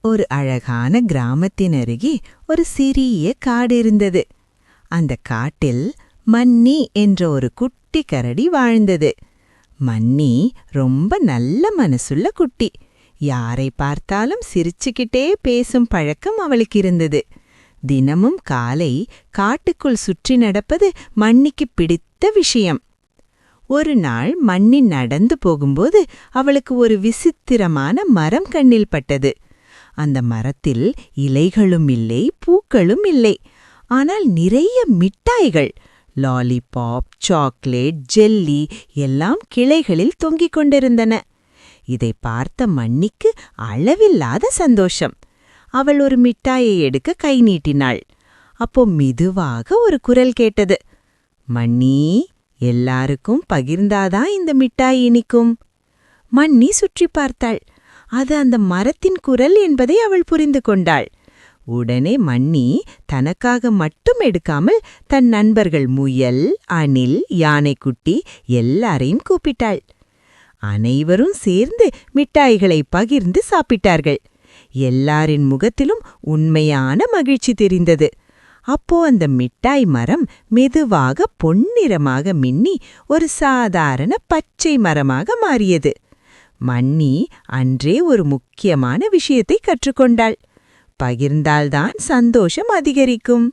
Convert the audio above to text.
ஒரு அழகான கிராமத்தின் அருகே ஒரு சிறிய காடு இருந்தது. அந்த காட்டில் மன்னி என்ற ஒரு குட்டி கரடி வாழ்ந்தது. மன்னி ரொம்ப நல்ல மனசுள்ள குட்டி. யாரை பார்த்தாலும் சிரிச்சுக்கிட்டே பேசும் பழக்கம் அவளுக்கு இருந்தது. தினமும் காலை காட்டுக்குள் சுற்றி நடப்பது மன்னிக்கு பிடித்த விஷயம். ஒரு நாள் மன்னி நடந்து போகும்போது அவளுக்கு ஒரு விசித்திரமான மரம் கண்ணில் பட்டது. அந்த மரத்தில் இலைகளும் இல்லை, பூக்களும் இல்லை. ஆனால் நிறைய மிட்டாய்கள், லாலிபாப், சாக்லேட், ஜெல்லி எல்லாம் கிளைகளில் தொங்கிக் கொண்டிருந்தன. இதை பார்த்த மன்னிக்கு அளவில்லாத சந்தோஷம். அவள் ஒரு மிட்டாயை எடுக்க கை நீட்டினாள். அப்போ மெதுவாக ஒரு குரல் கேட்டது. மன்னி, எல்லாருக்கும் பகிர்ந்தாதான் இந்த மிட்டாய் இனிக்கும். மன்னி சுற்றி பார்த்தாள். அது அந்த மரத்தின் குரல் என்பதை அவள் புரிந்து கொண்டாள். உடனே மன்னி தனக்காக மட்டும் எடுக்காமல் தன் நண்பர்கள் முயல், அணில், யானைக்குட்டி எல்லாரையும் கூப்பிட்டாள். அனைவரும் சேர்ந்து மிட்டாய்களை பகிர்ந்து சாப்பிட்டார்கள். எல்லாரின் முகத்திலும் உண்மையான மகிழ்ச்சி தெரிந்தது. அப்போ அந்த மிட்டாய் மரம் மெதுவாக பொன்னிறமாக மின்னி ஒரு சாதாரண பச்சை மரமாக மாறியது. மன்னி அன்றே ஒரு முக்கியமான விஷயத்தை கற்றுக்கொண்டாள். பகிர்ந்தால்தான் சந்தோஷம் அதிகரிக்கும்.